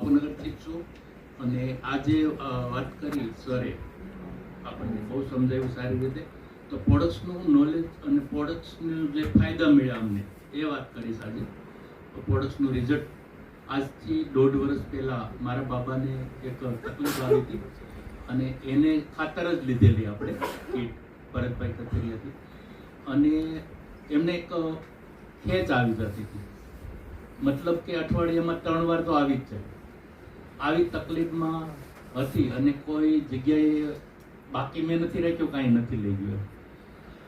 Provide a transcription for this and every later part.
બાપુનગરથી જ છું અને આજે વાત કરી સરે આપણને બહુ સમજાવ્યું સારી રીતે. તો પ્રોડક્ટ્સનું નોલેજ અને પ્રોડક્ટ્સનું જે ફાયદા મળ્યા અમને એ વાત કરીશ આજે. તો પ્રોડક્ટ્સનું રિઝલ્ટ આજથી 1.5 વર્ષ પહેલાં મારા બાબાને એક તકલીફ આવી હતી અને એને ખાતર જ લીધેલી આપણે કીટ ભરતભાઈ કચેરી હતી અને એમને એક ખેંચ આવી જતી હતી, મતલબ કે અઠવાડિયામાં 3 વાર તો આવી જ જાય. આવી તકલીફમાં હતી અને કોઈ જગ્યાએ બાકી મેં નથી રાખ્યું, કાંઈ નથી લઈ ગયો.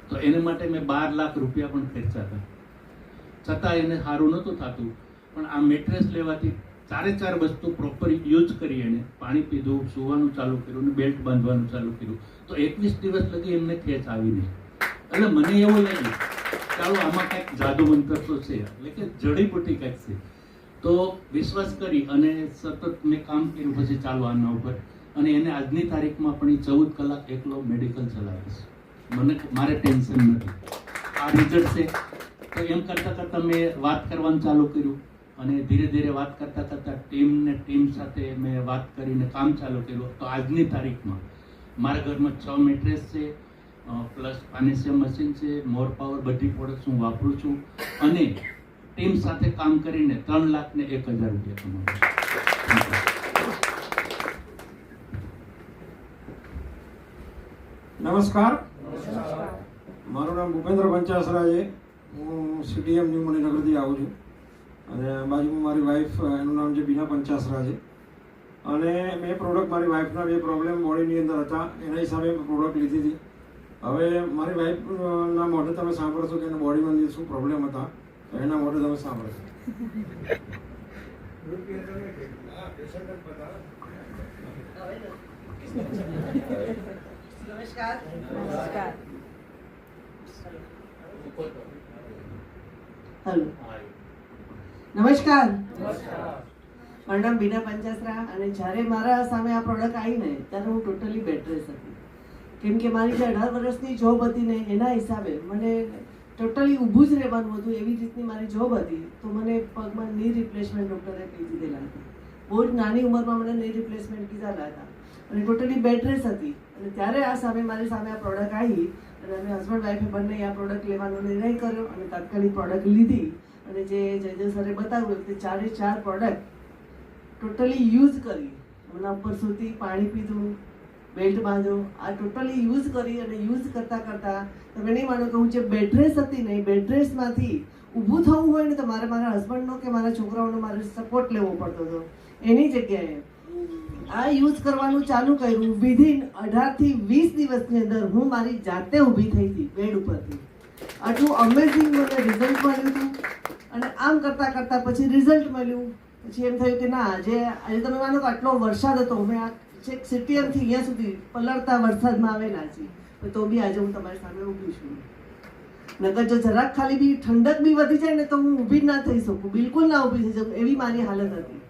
તો એને માટે મેં 12 લાખ રૂપિયા પણ ખર્ચા હતા, છતાં એને સારું નહોતું થતું. પણ આ મેટ્રેસ લેવાથી 4 વસ્તુ પ્રોપર યુઝ કરી, એને પાણી પીધું, સુવાનું ચાલુ કર્યું અને બેલ્ટ બાંધવાનું ચાલુ કર્યું. તો 21 દિવસ લગી એમને ખેંચ આવી નહીં. એટલે મને એવું લાગ્યું ચાલો આમાં કંઈક જાદુ મંત્ર તો છે, એટલે કે જડીબુટી કંઈક છે. તો વિશ્વાસ કરી અને સતત મેં કામ કર્યું. પછી ચાલો આના ઉપર અને એને આજની તારીખમાં પણ 14 કલાક એકલો મેડિકલ ચલાવે છે. મારે ટેન્શન નથી, આ રિઝલ્ટ છે. તો એમ કરતાં મેં વાત કરવાનું ચાલુ કર્યું અને ધીરે ધીરે વાત કરતાં ટીમ સાથે મેં વાત કરીને કામ ચાલુ કર્યું. તો આજની તારીખમાં મારા ઘરમાં 6 મેટ્રેસ છે, પ્લસ ફાઇનેન્શિયલ મશીન છે, મોર પાવર, બધી પ્રોડક્ટ્સ હું વાપરું છું અને ટીમ સાથે કામ કરીને 3,01,000 રૂપિયા કમાવું. નમસ્કાર, મારું નામ ભૂપેન્દ્ર પંચાસરા છે. હું CDM ન્યૂ મણિનગરથી આવું છું અને બાજુમાં મારી વાઈફ, એનું નામ છે બીના પંચાસરા છે. અને મેં પ્રોડક્ટ મારી વાઈફના 2 પ્રોબ્લેમ બોડીની અંદર હતા, એના હિસાબે મેં પ્રોડક્ટ લીધી હતી. હવે મારી વાઈફના મોઢે તમે સાંભળશો કે એના બોડીમાં શું પ્રોબ્લેમ હતા, તો એના મોઢે તમે સાંભળશો. નમસ્કાર. હેલો, નમસ્કાર. મારું નામ બીના પંચાસરા અને જ્યારે મારા સામે આ પ્રોડક્ટ આવી ને ત્યારે હું ટોટલી બેડરેસ હતી. કેમ કે મારી જે 18 વર્ષની જોબ હતી ને એના હિસાબે મને ટોટલી ઊભું જ રહેવાનું હતું, એવી રીતની મારી જોબ હતી. તો મને પગમાં ની રિપ્લેસમેન્ટ ડૉક્ટરે કહી દીધેલા હતા. બહુ જ નાની ઉંમરમાં મને ની રિપ્લેસમેન્ટ કીધેલા હતા અને ટોટલી બેડરેસ હતી. અને ત્યારે આ સામે મારી સામે આ પ્રોડક્ટ આવી અને અમે હસબન્ડ વાઈફે બંને આ પ્રોડક્ટ લેવાનો નિર્ણય કર્યો અને તાત્કાલિક પ્રોડક્ટ લીધી. અને જે જય સરે બતાવ્યું તે 4 પ્રોડક્ટ ટોટલી યુઝ કરી, હમણાં ઉપર સુધી પાણી પીધું, બેલ્ટ બાંધ્યો, આ ટોટલી યુઝ કરી અને યુઝ કરતાં તમે નહીં માનો કે હું જે બેડરેસ હતી ને એ બેડરેસમાંથી ઊભું થવું હોય ને તો મારે મારા હસબન્ડનો કે મારા છોકરાઓનો મારે સપોર્ટ લેવો પડતો હતો. એની જગ્યાએ આ યુઝ કરવાનું ચાલુ કર્યું. વિધિન 18 થી 20 દિવસની અંદર હું મારી જાતે ઊભી થઈ હતી બેડ ઉપરથી. આટલું અમેઝિંગ મને રિઝલ્ટ મળ્યું હતું. અને આમ કરતાં પછી રિઝલ્ટ મળ્યું. પછી એમ થયું કે ના, આજે તમે માનો કે આટલો વરસાદ હતો, મેં આ છેક સિટીએમથી અહીંયા સુધી પલળતા વરસાદમાં આવેલા છીએ, તો બી આજે હું તમારી સામે ઊભી છું. નકર જો જરાક ખાલી બી ઠંડક બી વધી જાય ને તો હું ઊભી જ ના થઈ શકું, બિલકુલ ના ઊભી થઈ શકું, એવી મારી હાલત હતી.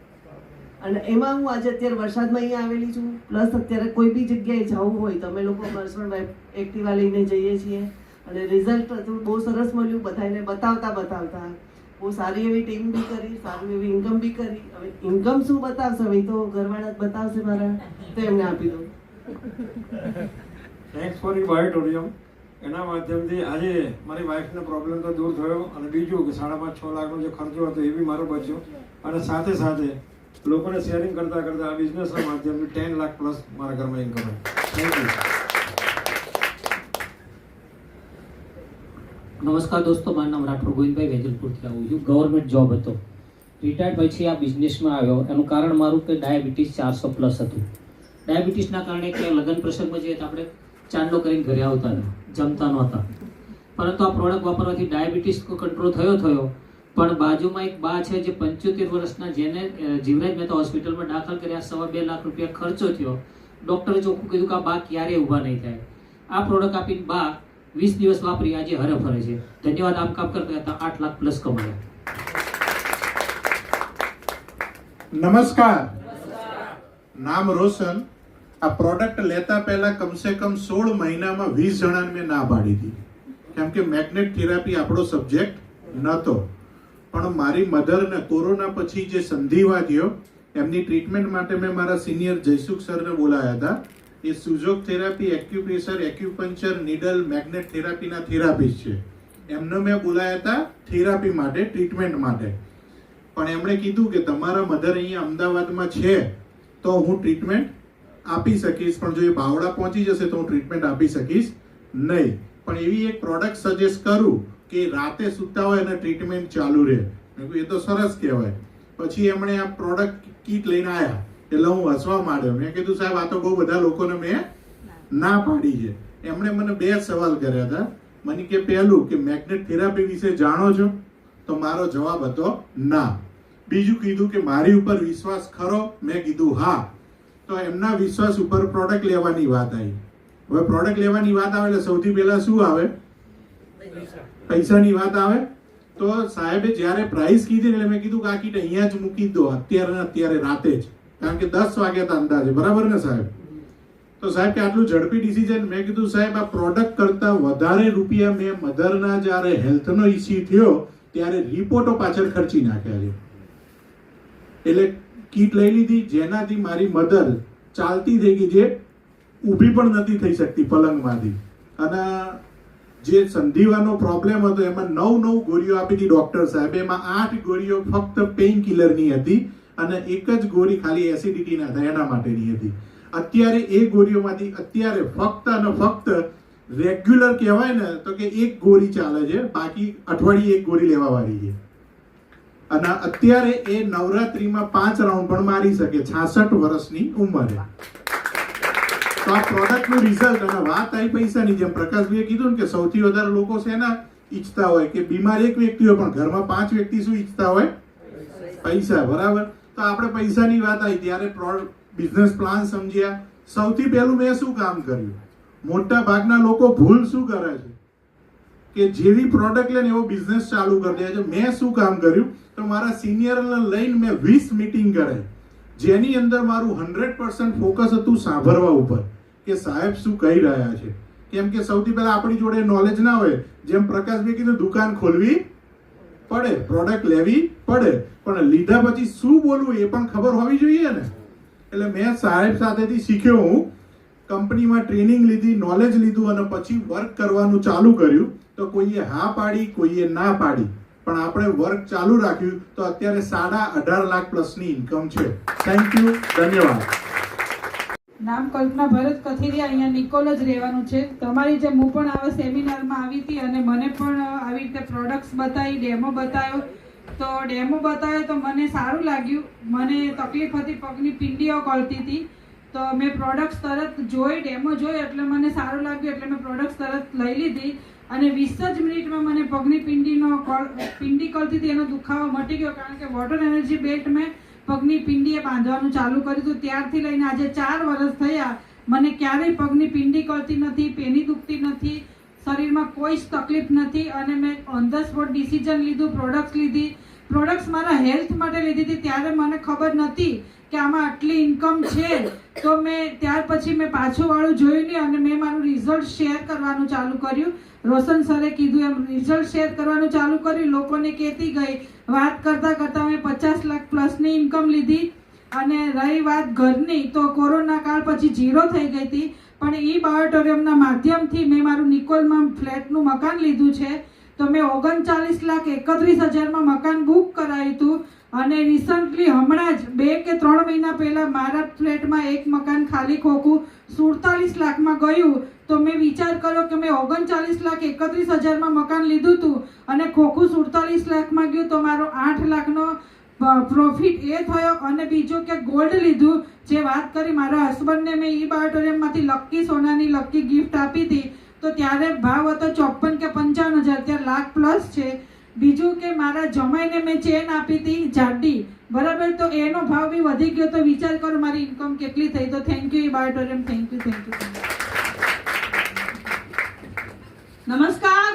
અને એમાં હું આજે અત્યારે વરસાદમાં અહીંયા આવેલી છું. પ્લસ અત્યારે કોઈ બી જગ્યાએ જવું હોય તો અમે લોકો હસબન્ડ વાઈફ એક્ટિવા લઈને જઈએ છીએ અને રિઝલ્ટ બહુ સરસ મળ્યું. બધાને બતાવતા બહુ સારી એવી ટીમ બી કરી, સારું એવી ઇન્કમ બી કરી. હવે ઇન્કમ શું બતાવશે, હવે તો ઘરવાળા જ બતાવશે મારા, તો એમને આપી દઉં. Thanks for you auditorium. એના માધ્યમથી આજે મારી વાઈફનો પ્રોબ્લેમ તો દૂર થયો અને બીજું કે 5.5-6 લાખનો જે ખર્ચો હતો એ બી મારો બચ્યો. અને સાથે લોકોને શેરિંગ કરતાં આ બિઝનેસના માધ્યમથી 10 લાખ પ્લસ મારા ઘરમાં ઇન્કમ આવી. Thank you. નમસ્કાર દોસ્તો, મારું નામ રાઠોડ ગોવિંદભાઈ વેજલપુરથી આવું છું. ગવર્મેન્ટ જોબ હતો, રિટાયર્ડ પછી આ બિઝનેસમાં આવ્યો. એનું કારણ મારું કે ડાયાબિટીસ 400 પ્લસ હતું. ડાયાબિટીસના કારણે કે લગ્ન પ્રસંગમાં જઈએ તો આપણે ચાંદલો કરીને ઘરે આવતા હતા, જમતા નહોતા. પરંતુ આ પ્રોડક્ટ વાપરવાથી ડાયાબિટીસ કંટ્રોલ થયો. પણ બાજુમાં એક બા છે જે 75 વર્ષના, જેને જીવરાજ મહેતા હોસ્પિટલમાં દાખલ કર્યા, 2.5 લાખ રૂપિયા ખર્ચો થયો. ડૉક્ટરે ચોખ્ખું કીધું કે આ બા ક્યારેય ઊભા નહીં થાય. આ પ્રોડક્ટ આપીને બા 20 દિવસ વાપરી આજે હરે ફરે છે. ધન્યવાદ. આમ કામ કરતા 8 લાખ પ્લસ કમાયા. નમસ્કાર, નામ રોશન. આ પ્રોડક્ટ લેતા પહેલા કમસે કમ 16 મહિનામાં 20 જણાને મેં ના પાડી હતી, કેમ કે મેગ્નેટ થેરાપી આપણો સબ્જેક્ટ નહોતો. પણ મારી મધરને કોરોના પછી જે સંધિવા થયો એમની ટ્રીટમેન્ટ માટે મેં મારા સિનિયર જયસુખ સરને બોલાયા હતા. એ Sujog therapy, acupressure, acupuncture, needle, magnet થેરાપીના થેરાપિસ્ટ છે. એમને મેં બોલાયા હતા થેરાપી માટે, ટ્રીટમેન્ટ માટે. પણ એમણે કીધું કે તમારા મધર અહીંયા અમદાવાદમાં છે તો હું ટ્રીટમેન્ટ આપી શકીશ, પણ જો એ બાવળા પહોંચી જશે તો હું ટ્રીટમેન્ટ આપી શકીશ નહીં. પણ એવી એક પ્રોડક્ટ સજેસ્ટ કરું કે રાતે સૂતા હોય અને ટ્રીટમેન્ટ ચાલુ રહે. મેં કીધું એ તો સરસ કહેવાય. પછી એમણે આ પ્રોડક્ટ કીટ લઈને આવ્યા એટલે હું હસવા માંડ્યો. મેં કીધું સાહેબ આ તો બહુ બધા લોકોને મેં ના પાડી છે. એમણે મને 2 સવાલ કર્યા હતા. મને કે પહેલું કે મેગ્નેટ થેરાપી વિશે જાણો છો? તો મારો જવાબ હતો ના. બીજું કીધું કે મારી ઉપર વિશ્વાસ ખરો? મેં કીધું હા. તો એમના વિશ્વાસ ઉપર પ્રોડક્ટ લેવાની વાત આવી. હવે પ્રોડક્ટ લેવાની વાત આવે એટલે સૌથી પહેલા શું આવે? પૈસાની વાત આવે. તો સાહેબે જ્યારે પ્રાઇસ કીધી એટલે મેં કીધું કે આ કીટ અહીંયા જ મૂકી દો અત્યારે ને અત્યારે રાતે જ, કારણ કે 10 વાગ્યા હતા અંદાજે, બરાબર ને સાહેબ? તો સાહેબ કે આટલું ઝડપી ડિસિઝન. મેં કીધું સાહેબ આ પ્રોડક્ટ કરતા વધારે રૂપિયા મેં મધરના જ્યારે હેલ્થનો ઇસ્યુ થયો ત્યારે રિપોર્ટો પાછળ ખર્ચી નાખ્યા છે. એટલે કીટ લઈ લીધી જેનાથી મારી મધર ચાલતી થઈ ગઈ, જે ઊભી પણ નથી થઈ શકતી પલંગમાંથી. અને જે સંધિવાનો પ્રોબ્લેમ હતો એમાં 9 ગોળીઓ આપી હતી ડોક્ટર સાહેબ. એમાં 8 ગોળીઓ ફક્ત પેઇન કિલરની હતી અને એક જ ગોળી ખાલી એસિડિટી ના થાય એના માટેની હતી. અત્યારે એ ગોળીઓમાંથી અત્યારે ફક્ત અને ફક્ત રેગ્યુલર કહેવાય ને તો કે 1 ગોળી ચાલે છે, બાકી અઠવાડિયે 1 ગોળી લેવા વાળી છે. અને અત્યારે એ નવરાત્રીમાં 5 રાઉન્ડ પણ મારી શકે 66 વર્ષની ઉંમરે. તો આ પ્રોડક્ટનું રિઝલ્ટ. અને વાત આવી પૈસાની, જેમ પ્રકાશભાઈએ કીધું ને કે સૌથી વધારે લોકો શેના ઈચ્છતા હોય કે બીમાર એક વ્યક્તિ હોય પણ ઘરમાં 5 વ્યક્તિ શું ઈચ્છતા હોય? પૈસા, બરાબર? તો આપણે પૈસાની વાત આવી ત્યારે બિઝનેસ પ્લાન સમજ્યા. સૌથી પહેલું મેં શું કામ કર્યું? મોટા ભાગના લોકો ભૂલ શું કરે છે કે જેવી પ્રોડક્ટ લે ને એવો બિઝનેસ ચાલુ કરી દે છે. મેં શું કામ કર્યું? તો મારા સિનિયરને લઈને મેં 20 મીટિંગ કરાઈ, જેની અંદર મારું 100% ફોકસ હતું સાંભળવા ઉપર કે સાહેબ શું કહી રહ્યા છે. કેમ કે સૌથી પહેલા આપણી જોડે નોલેજ ના હોય. જેમ પ્રકાશભાઈ કીધું દુકાન ખોલવી પડે, પ્રોડક્ટ લેવી પડે, પણ લીધા પછી શું બોલવું એ પણ ખબર હોવી જોઈએ ને. એટલે મેં સાહેબ સાથેથી શીખ્યો. હું કંપનીમાં ટ્રેનિંગ લીધી, નોલેજ લીધું અને પછી વર્ક કરવાનું ચાલુ કર્યું. તો કોઈએ હા પાડી, કોઈએ ના પાડી, પણ આપણે વર્ક ચાલુ રાખ્યું તો અત્યારે 18.5 લાખ પ્લસની ઇન્કમ છે. થેન્ક યુ, ધન્યવાદ. નામ કલ્પના ભરત કથિરિયા, અહીંયા નિકોલ જ રહેવાનું છે. તમારી જેમ હું પણ આવા સેમિનારમાં આવી હતી અને મને પણ આવી રીતે પ્રોડક્ટ્સ બતાવી, ડેમો બતાવ્યો. તો ડેમો બતાવ્યો તો મને સારું લાગ્યું. મને તકલીફ હતી, પગની પિંડીઓ કળતી હતી. તો મેં પ્રોડક્ટ્સ તરત જોઈ, ડેમો જોઈ એટલે મને સારું લાગ્યું એટલે મેં પ્રોડક્ટ્સ તરત લઈ લીધી. અને 20 જ મિનિટમાં મને પગની પિંડી કળતી હતી એનો દુખાવો મટી ગયો, કારણ કે વોટર એનર્જી બેલ્ટ મેં પગની પિંડીએ બાંધવાનું ચાલુ કર્યું હતું. ત્યારથી લઈને આજે 4 વર્ષ થયા, મને ક્યારેય પગની પિંડી કળતી નથી, પેની દુખતી નથી, શરીરમાં કોઈ જ તકલીફ નથી. અને મેં ઓન ધ સ્પોટ ડિસિઝન લીધું, પ્રોડક્ટ્સ લીધી. પ્રોડક્ટ્સ મારા હેલ્થ માટે લીધી હતી. ત્યારે મને ખબર નથી કે આમાં આટલી ઇન્કમ છે. તો મેં ત્યાર પછી મેં પાછું વાળું જોયું નહીં અને મેં મારું રિઝલ્ટ શેર કરવાનું ચાલુ કર્યું. રોશન સરે કીધું એમ રિઝલ્ટ શેર કરવાનું ચાલુ કર્યું. લોકોને કહેતી ગઈ, વાત કરતાં કરતાં મેં 50 લાખ પ્લસની ઇન્કમ લીધી. અને રહી વાત ઘરની, તો કોરોના કાળ પછી 0 થઈ ગઈ હતી. પણ ઈ બાયોટોરિયમના માધ્યમથી મેં મારું નિકોલમાં ફ્લેટનું મકાન લીધું છે. તો મેં 39,31,000માં મકાન બુક કરાવ્યું હતું. અને રિસન્ટલી હમણાં જ 2 કે 3 મહિના પહેલા મારા ફ્લેટમાં એક મકાન ખાલી ખોખું 47 લાખમાં ગયું. તો મેં વિચાર કર્યો કે મેં 39,31,000માં મકાન લીધું હતું અને ખોખું 47 લાખમાં ગયું, તો મારો 8 લાખનો પ્રોફિટ એ થયો. અને બીજું કે ગોલ્ડ લીધું, જે વાત કરી મારા હસબન્ડને મેં ઈ બાયોટોરિયમમાંથી લક્કી સોનાની લક્કી ગિફ્ટ આપી હતી. તો ત્યારે ભાવ હતો 54 કે 55,000, ત્યારે લાખ પ્લસ છે. બીજું કે મારા જમાઈને મેં ચેન આપી હતી જાડી, બરાબર, તો એનો ભાવ બી વધી ગયો. તો વિચાર કરો મારી ઇન્કમ કેટલી થઈ. તો થેન્ક યુ ઈ બાયોટોરિયમ, થેન્ક યુ, થેન્ક યુ. નમસ્કાર.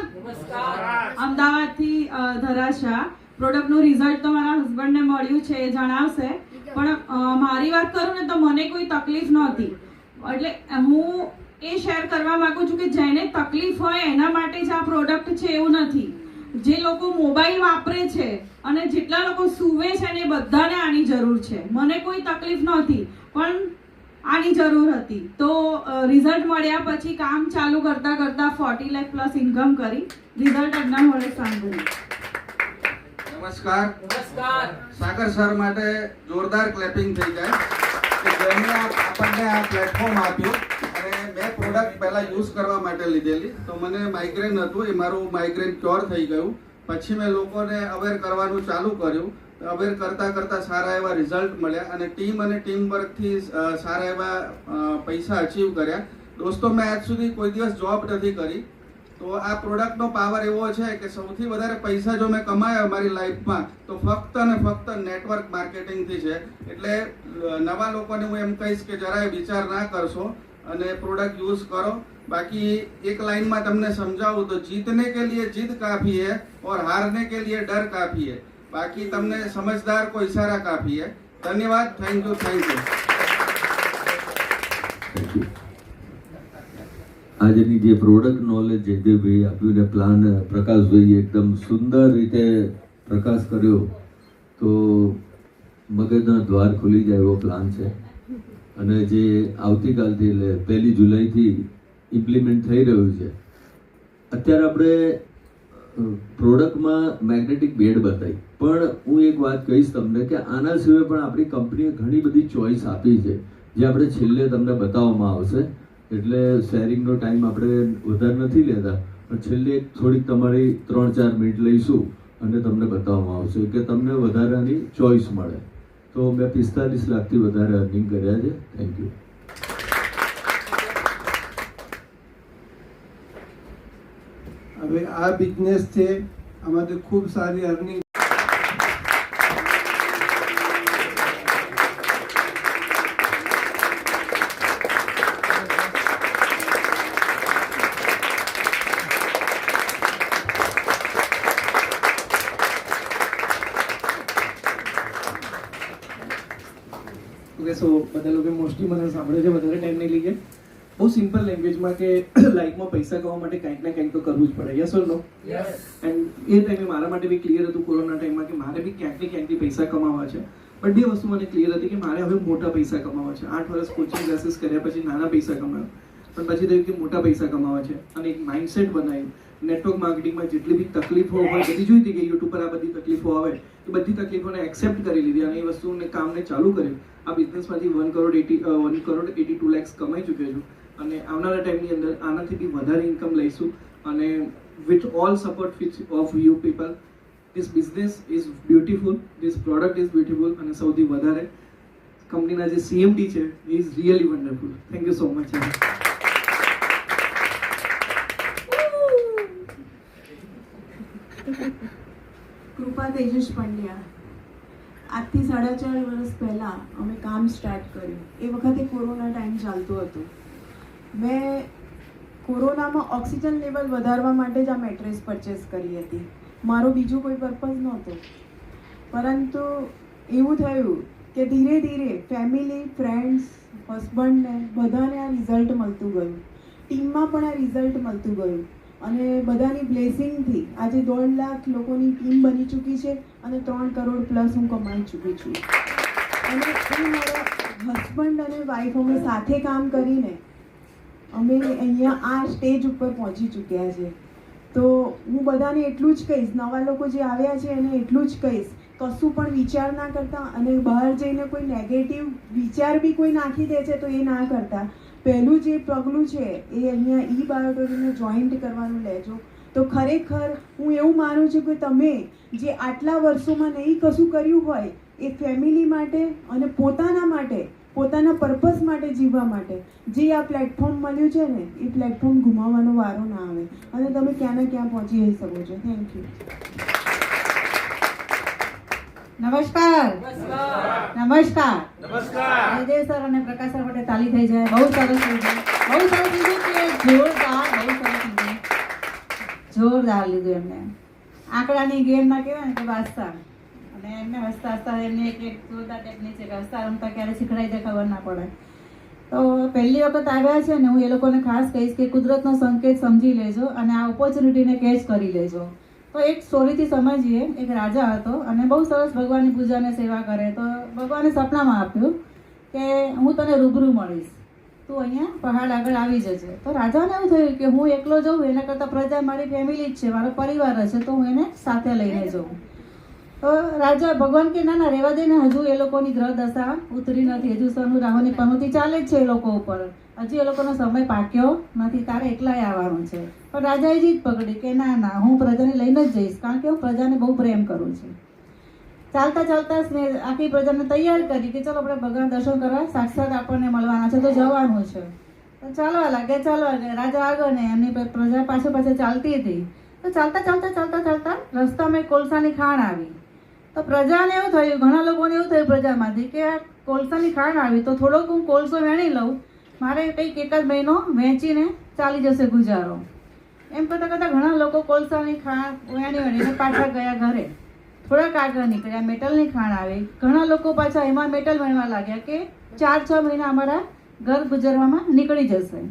અમદાવાદથી ધરાશા. પ્રોડક્ટનું રિઝલ્ટ તો મારા હસબન્ડને મળ્યું છે, એ જણાવશે. પણ મારી વાત કરું ને તો મને કોઈ તકલીફ નહોતી. એટલે હું એ શેર કરવા માંગુ છું કે જેને તકલીફ હોય એના માટે જ આ પ્રોડક્ટ છે એવું નથી. જે લોકો મોબાઈલ વાપરે છે અને જેટલા લોકો સૂવે છે ને એ બધાને આની જરૂર છે. મને કોઈ તકલીફ નહોતી પણ આની જરૂર હતી. તો રિઝલ્ટ મળ્યા પછી કામ ચાલુ કરતા કરતા 40 લાખ પ્લસ ઇન્કમ કરી. રિઝલ્ટ એમના મળે સાંભળ્યું. નમસ્કાર. સાગર સર માટે જોરદાર ક્લેપિંગ થઈ જાય કે જેમણે આપણને આ પ્લેટફોર્મ આપ્યું. અને મેં પ્રોડક્ટ પહેલા યુઝ કરવા માટે લીધેલી, તો મને માઇગ્રેન હતું, એ મારું માઇગ્રેન ક્યોર થઈ ગયું. પછી મેં લોકોને અવેર કરવાનું ચાલુ કર્યું. અવેર કરતા સારા એવા રિઝલ્ટ મળ્યા અને ટીમ વર્કથી સારા એવા પૈસા અચીવ કર્યા. દોસ્તો, મેં આજ સુધી કોઈ દિવસ જોબ નથી કરી, તો આ પ્રોડક્ટનો પાવર એવો છે કે સૌથી વધારે પૈસા જો મેં કમાયા મારી લાઈફમાં તો ફક્ત અને ફક્ત નેટવર્ક માર્કેટિંગથી છે. એટલે નવા લોકોને હું એમ કહીશ કે જરાય વિચાર ના કરશો અને પ્રોડક્ટ યુઝ કરો. બાકી એક લાઈનમાં તમને સમજાવું તો જીતને કે लिए जिद काफी है और हारने के लिए डर काफी है. बाकी તમને સમજદાર को इशारा काफी है. धन्यवाद. Thank you. આજની જે પ્રોડક્ટ નોલેજ જયદેવભાઈ આપ્યું ને પ્લાન પ્રકાશભાઈ એકદમ સુંદર રીતે પ્રકાશ કર્યો, તો મગજના દ્વાર ખુલી જાય એવો પ્લાન છે. અને જે આવતીકાલથી એટલે 1 જુલાઈથી ઇમ્પ્લિમેન્ટ થઈ રહ્યું છે. અત્યારે આપણે પ્રોડક્ટમાં મેગ્નેટિક બેડ બતાવી, પણ હું એક વાત કહીશ તમને કે આના સિવાય પણ આપણી કંપનીએ ઘણી બધી ચોઈસ આપી છે, જે આપણે છેલ્લે તમને બતાવવામાં આવશે. એટલે શેરિંગનો ટાઈમ આપણે વધારે નથી લેતા, પણ છેલ્લે થોડીક તમારી 3-4 મિનિટ લઈશું અને તમને બતાવવામાં આવશે કે તમને વધારાની ચોઈસ મળે. તો મેં 45 લાખથી વધારે અર્નિંગ કર્યા છે. Thank you. હવે આ બિઝનેસ છે, આમાંથી ખૂબ સારી અર્નિંગ ઓકે. સો બધા લોકો મોસ્ટલી મને સાંભળે છે, વધારે ટાઈમ નહીં લઈએ. બહુ સિમ્પલ લેંગ્વેજમાં કે લાઈફમાં પૈસા કમાવા માટે કંઈક ને કંઈક તો કરવું જ પડે. Yes or no? એન્ડ એ ટાઈમે મારા માટે બી ક્લિયર હતું કોરોના ટાઈમમાં કે મારે બી ક્યાંક ને ક્યાંકથી પૈસા કમાવા છે. પણ બે વસ્તુ મને ક્લિયર હતી કે મારે હવે મોટા પૈસા કમાવા છે. 8 વર્ષ કોચિંગ ક્લાસીસ કર્યા પછી નાના પૈસા કમાયો, પણ પછી થયું કે મોટા પૈસા કમાવા છે. અને એક માઇન્ડસેટ બનાવ્યું. નેટવર્ક માર્કેટિંગમાં જેટલી બી તકલીફો હોય બધી જોઈ હતી કે યુટ્યુબ પર આ બધી તકલીફો આવે, એ બધી તકલીફોને એક્સેપ્ટ કરી લીધી અને એ વસ્તુને કામને ચાલુ કર્યું. આ બિઝનેસમાંથી 1 કરોડ 82 લાખ કમાઈ ચૂક્યો છું અને આવનારા ટાઈમની અંદર આનાથી બી વધારે ઇન્કમ લઈશું. અને with all support of you people, this business is beautiful, this product is beautiful અને સૌથી વધારે કંપનીના જે CMD છે is really wonderful. Thank you so much. Krupa Tejas Pandya. આજથી 4.5 વર્ષ પહેલાં અમે કામ સ્ટાર્ટ કર્યું. એ વખતે કોરોના ટાઈમ ચાલતો હતો. મેં કોરોનામાં ઓક્સિજન લેવલ વધારવા માટે જ આ મેટ્રેસ પરચેસ કરી હતી. મારો બીજો કોઈ પર્પઝ નહોતો. પરંતુ એવું થયું કે ધીરે ધીરે ફેમિલી, ફ્રેન્ડ્સ, હસબન્ડને બધાને આ રિઝલ્ટ મળતું ગયું. ટીમમાં પણ આ રિઝલ્ટ મળતું ગયું અને બધાની બ્લેસિંગથી આજે 1.5 લાખ લોકોની ટીમ બની ચૂકી છે અને 3 કરોડ પ્લસ હું કમાઈ ચૂકી છું. અને એ મારા હસબન્ડ અને વાઈફ અમે સાથે કામ કરીને અમે અહીંયા આ સ્ટેજ ઉપર પહોંચી ચૂક્યા છે. તો હું બધાને એટલું જ કહીશ, નવા લોકો જે આવ્યા છે એને એટલું જ કહીશ, કશું પણ વિચાર ના કરતા અને બહાર જઈને કોઈ નેગેટિવ વિચાર બી કોઈ નાખી દે છે તો એ ના કરતા. પહેલું જે પગલું છે એ અહીંયા e-બાયોટોરીને જોઈન્ટ કરવાનું લેજો. તો ખરેખર હું એવું માનું છું કે તમે જે આટલા વર્ષોમાં નહીં કશું કર્યું હોય એ ફેમિલી માટે અને પોતાના માટે, પોતાના પર્પઝ માટે જીવવા માટે જે આ પ્લેટફોર્મ મળ્યું છે ને એ પ્લેટફોર્મ ગુમાવવાનો વારો ના આવે અને તમે ક્યાં ને ક્યાં પહોંચી જઈ શકો છો. Thank you. નમસ્કાર. જય સર અને પ્રકાશ સર માટે તાલી થઈ જાય. બહુ સરસ લીધું, બહુ સરસ લીધું કે જોરદાર, બહુ સરસ લીધું, જોરદાર લીધું. એમને આંકડાની ગેમમાં કહેવાય ને કે વાંચતા અને એમને હસતા હસતા એમને એક જોરદાર ટેકનિક છે કે હસતા રમતા ક્યારે શીખડાઈ જાય ખબર ના પડે. તો પહેલી વખત આવ્યા છે ને, હું એ લોકોને ખાસ કહીશ કે કુદરતનો સંકેત સમજી લેજો અને આ ઓપોર્ચ્યુનિટીને કેચ કરી લેજો. તો એક સ્ટોરીથી સમજીએ. એક રાજા હતો અને બહુ સરસ ભગવાનની પૂજા અને સેવા કરે. તો ભગવાને સપનામાં આપ્યું કે હું તને રૂબરૂ મળીશ, તું અહીંયા પહાડ આગળ આવી જજે. તો રાજાને એવું થયું કે હું એકલો જઉં એના કરતાં પ્રજા મારી ફેમિલી જ છે, મારો પરિવાર જ છે, તો હું એને સાથે લઈને જાઉં. તો રાજા ભગવાન કે ના ના રહેવા દે ને, હજુ એ લોકોની ગ્રહ દશા ઉતરી નથી, હજુ સનું રાહુની પનોતી ચાલે જ છે એ લોકો ઉપર, હજી એ લોકોનો સમય પાક્યો નથી, તારે એકલાય આવવાનું છે. પણ રાજાએ જીત પકડી કે ના ના, હું પ્રજાને લઈને જ જઈશ, કારણ કે હું પ્રજાને બહુ પ્રેમ કરું છું. ચાલતા ચાલતા આખી પ્રજાને તૈયાર કરી કે ચલો આપણે ભગવાન દર્શન કરવા સાક્ષાત આપણને મળવાના છે, તો જવાનું છે. તો ચાલવા લાગે. રાજા આગળ ને એમની પ્રજા પાછળ ચાલતી હતી. તો ચાલતા રસ્તામાં એક કોલસાની ખાણ આવી. તો પ્રજાને એવું થયું, ઘણા લોકોને એવું થયું પ્રજામાંથી કે આ કોલસાની ખાણ આવી તો થોડોક હું કોલસો વેણી લઉં, મારે કંઈક એકાદ મહિનો વેચીને ચાલી જશે ગુજારો. એમ કરતાં ઘણા લોકો કોલસાની ખાણ વેણીને પાછા ગયા ઘરે. થોડાક આગળ નીકળ્યા, મેટલની ખાણ આવી. ઘણા લોકો પાછા એમાં મેટલ વેણવા લાગ્યા કે 4-6 મહિના અમારા ઘર ગુજારવામાં નીકળી જશે.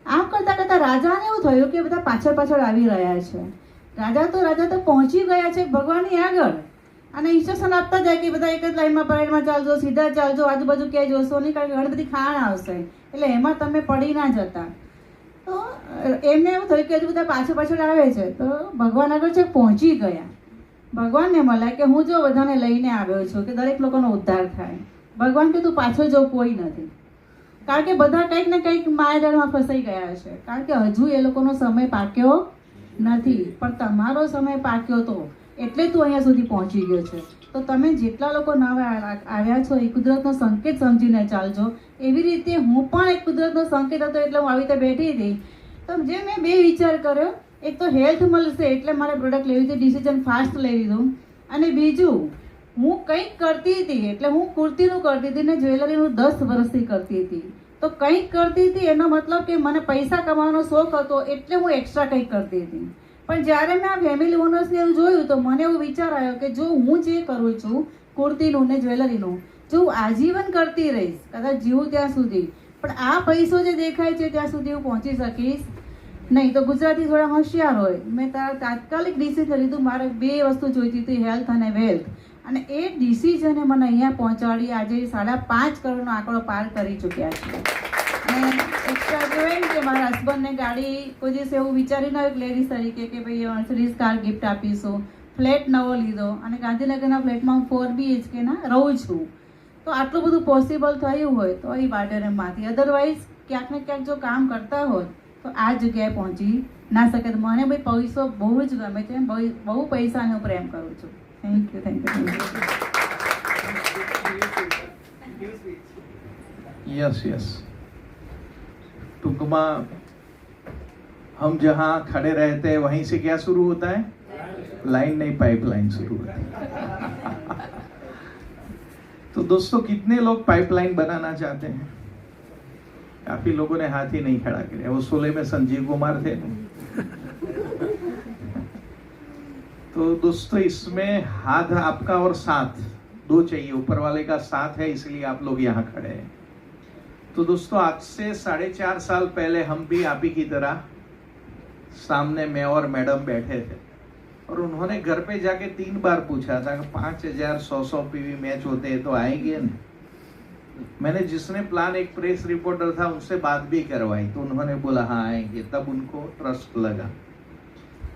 આમ કરતાં રાજાને એવું થયું કે બધા પાછળ આવી રહ્યા છે. રાજા તો પહોંચી ગયા છે ભગવાનની આગળ અને ઇન્સ્ટ્રક્શન આપતા જાય કે બધા એક જ લાઈનમાં પરેડમાં ચાલજો, સીધા ચાલજો, આજુબાજુ ક્યાંય જોશો નહીં, કારણ કે ઘણી બધી ખાણ આવશે, એટલે એમાં તમે પડી ના જતા. તો એમને એવું થયું કે હજુ બધા પાછળ આવે છે. તો ભગવાન આગળ છે પહોંચી ગયા. ભગવાનને મળ્યા કે હું જો બધાને લઈને આવ્યો છું કે દરેક લોકોનો ઉદ્ધાર થાય. ભગવાન કે તું પાછળ જવું કોઈ નથી, કારણ કે બધા કંઈક ને કંઈક માયાજાળમાં ફસાઈ ગયા છે, કારણ કે હજુ એ લોકોનો સમય પાક્યો નથી, પણ તમારો સમય પાક્યો તો એટલે તું અહીંયા સુધી પહોંચી ગયો છે. તો તમે જેટલા લોકો નવા આવ્યા છો એ કુદરતનો સંકેત સમજીને ચાલજો. એવી રીતે હું પણ એક કુદરતનો સંકેત હતો એટલે હું આવી રીતે બેઠી હતી. તો જે મેં 2 વિચાર કર્યો, એક તો હેલ્થ મળશે એટલે મારે પ્રોડક્ટ લેવી હતી, ડિસિઝન ફાસ્ટ લઈ લીધું. અને બીજું, હું કંઈક કરતી હતી એટલે હું કુર્તીનું કરતી હતી ને જ્વેલરીનું 10 વર્ષથી કરતી હતી. તો કંઈક કરતી હતી એનો મતલબ કે મને પૈસા કમાવાનો શોખ હતો એટલે હું એક્સ્ટ્રા કંઈક કરતી હતી. પણ જ્યારે મેં આ ફેમિલી ઓનર્સને એવું જોયું તો મને એવો વિચાર આવ્યો કે જો હું જે કરું છું કુર્તીનું ને જ્વેલરીનું, જો હું આજીવન કરતી રહીશ, કદાચ જીવું ત્યાં સુધી, પણ આ પૈસો જે દેખાય છે ત્યાં સુધી હું પહોંચી શકીશ નહીં. તો ગુજરાતી થોડા હોશિયાર હોય, મેં તાત્કાલિક ડિસિઝન લીધું. મારે 2 વસ્તુ જોઈતી હતી, હેલ્થ અને વેલ્થ, અને એ ડિસિઝને મને અહીંયા પહોંચાડી. આજે 5.5 કરોડનો આંકડો પાર કરી ચૂક્યા છે. અને એક્સ્ટ્રા કહેવાય ને કે મારા હસબન્ડને ગાડી કોઈ દિવસ એવું વિચારી ન આવ્યું લેડીઝ તરીકે કે ભાઈ મર્સિડીઝ કાર ગિફ્ટ આપીશું. ફ્લેટ નવો લીધો અને ગાંધીનગરના ફ્લેટમાં હું 4 BHK ના રહું છું. તો આટલું બધું પોસિબલ થયું હોય તો એ બાર્ડરમાંથી, અધરવાઇઝ ક્યાંક ને ક્યાંક જો કામ કરતા હોત તો આ જગ્યાએ પહોંચી ના શકે. મને ભાઈ પૈસો બહુ જ ગમે છે, બહુ પૈસાને હું પ્રેમ કરું છું. Thank you. यस टुकमा हम जहाँ खड़े रहते हैं वहीं से क्या शुरू होता है? लाइन नहीं, पाइपलाइन शुरू होती है. तो दोस्तों कितने लोग पाइपलाइन बनाना चाहते हैं? काफी लोगों ने हाथ ही नहीं खड़ा किया. वो 16 में संजीव कुमार थे. तो दोस्तों इसमें हाथ आपका और साथ 2 चाहिए. ऊपर वाले का साथ है इसलिए आप लोग यहाँ खड़े हैं. तो दोस्तों आज से 4.5 साल पहले हम भी आप ही की तरह सामने मैं और मैडम बैठे थे और उन्होंने घर पे जाके 3 बार पूछा था कि 5,100 PV मैच होते हैं तो आएंगे ना. मैंने जिसने प्लान, एक प्रेस रिपोर्टर था, उनसे बात भी करवाई तो उन्होंने बोला हाँ आएंगे. तब उनको ट्रस्ट लगा.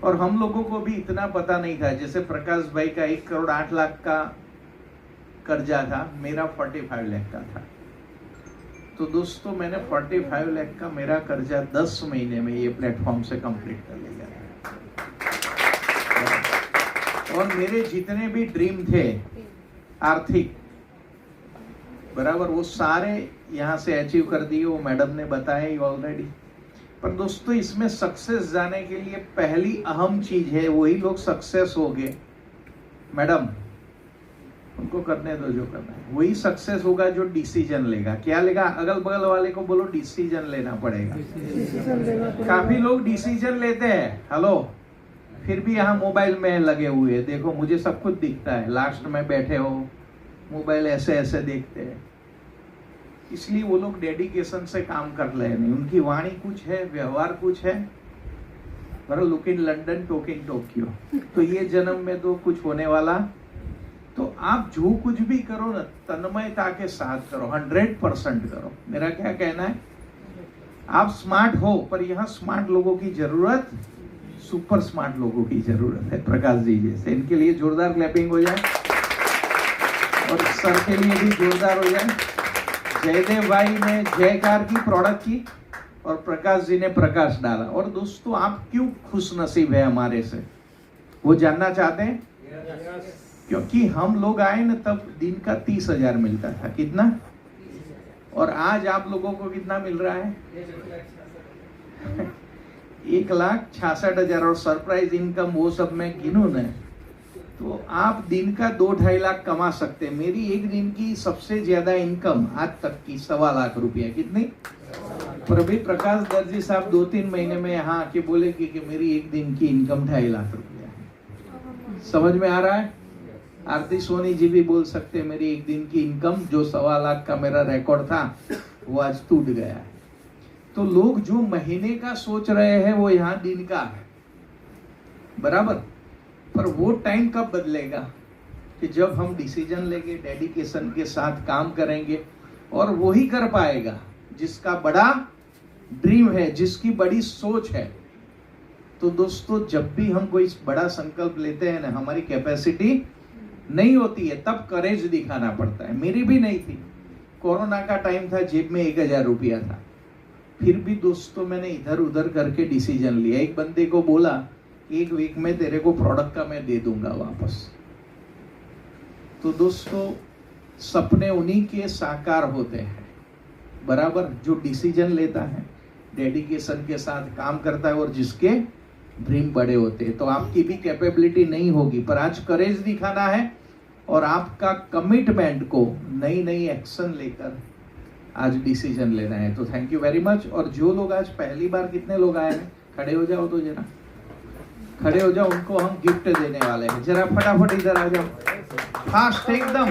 और हम लोगों को भी इतना पता नहीं था. जैसे प्रकाश भाई का 1 करोड़ 8 लाख का कर्जा था, मेरा 45 लाख का था. तो दोस्तों मैंने 45 लाख का मेरा कर्जा 10 महीने में ये प्लेटफॉर्म से कंप्लीट कर लिया. और मेरे जितने भी ड्रीम थे आर्थिक, बराबर, वो सारे यहाँ से अचीव कर दिए. वो मैडम ने बताया ही ऑलरेडी. पर दोस्तों इसमें सक्सेस जाने के लिए पहली अहम चीज है, वही लोग सक्सेस हो गए. मैडम उनको करने दो जो करना है. वही सक्सेस होगा जो डिसीजन लेगा. क्या लेगा? अगल बगल वाले को बोलो डिसीजन लेना पड़ेगा. काफी लोग डिसीजन लेते हैं, हेलो, फिर भी यहाँ मोबाइल में लगे हुए हैं. देखो मुझे सब कुछ दिखता है, लास्ट में बैठे हो मोबाइल ऐसे ऐसे देखते हैं. इसलिए वो लोग डेडिकेशन से काम कर रहे नहीं. उनकी वाणी कुछ है, व्यवहार कुछ है, पर look in London talk in Tokyo. तो ये जन्म में तो कुछ होने वाला, तो आप जो कुछ भी करो ना तन्मयता के साथ करो, 100% करो। मेरा क्या कहना है, आप स्मार्ट हो पर यहाँ स्मार्ट लोगों की जरूरत, सुपर स्मार्ट लोगों की जरूरत है। प्रकाश जी जैसे, इनके लिए जोरदार क्लैपिंग हो जाए और सर के लिए भी जोरदार हो जाए। जयदेव भाई ने जयकार की प्रोडक्ट की और प्रकाश जी ने प्रकाश डाला। और दोस्तों आप क्यों खुश नसीब है हमारे से, वो जानना चाहते हैं? क्योंकि हम लोग आए ना तब दिन का 30,000 मिलता था। कितना? और आज आप लोगों को कितना मिल रहा है? 1,66,000। और सरप्राइज इनकम वो सब मैं गिनूं न तो आप दिन का 2-2.5 लाख कमा सकते हैं। मेरी एक दिन की सबसे ज्यादा इनकम आज तक की 1.25 लाख रुपया। कितनी? पर अभी प्रकाश दर्जी साहब 2-3 महीने में यहाँ आके बोले कि मेरी एक दिन की इनकम 2.5 लाख रुपया है। समझ में आ रहा है? आरती सोनी जी भी बोल सकते मेरी एक दिन की इनकम जो 1.25 लाख का मेरा रिकॉर्ड था वो आज टूट गया है। तो लोग जो महीने का सोच रहे हैं वो यहाँ दिन का है, बराबर। पर वो टाइम कब बदलेगा कि जब हम डिसीजन लेंगे, डेडिकेशन के साथ काम करेंगे, और वो ही कर पाएगा जिसका बड़ा ड्रीम है, जिसकी बड़ी सोच है। तो दोस्तों जब भी हम कोई बड़ा संकल्प लेते हैं ना, हमारी कैपेसिटी नहीं होती है, तब करेज दिखाना पड़ता है। मेरी भी नहीं थी, कोरोना का टाइम था, जेब में 1,000 रुपया था, फिर भी दोस्तों मैंने इधर उधर करके डिसीजन लिया। एक बंदे को बोला 1 वीक में तेरे को प्रोडक्ट का मैं दे दूंगा वापस। तो दोस्तों सपने उन्हीं के साकार होते हैं, बराबर, जो डिसीजन लेता है, डेडिकेशन के साथ काम करता है और जिसके ड्रीम बड़े होते हैं। तो आपकी भी कैपेबिलिटी नहीं होगी, पर आज करेज दिखाना है और आपका कमिटमेंट को नई नई एक्शन लेकर आज डिसीजन लेना है। तो थैंक यू वेरी मच। और जो लोग आज पहली बार, कितने लोग आए हैं, खड़े हो जाओ तो जरा, खड़े हो जाओ, उनको हम गिफ्ट देने वाले हैं। जरा फटाफट इधर आ जाओ, फास्ट एकदम।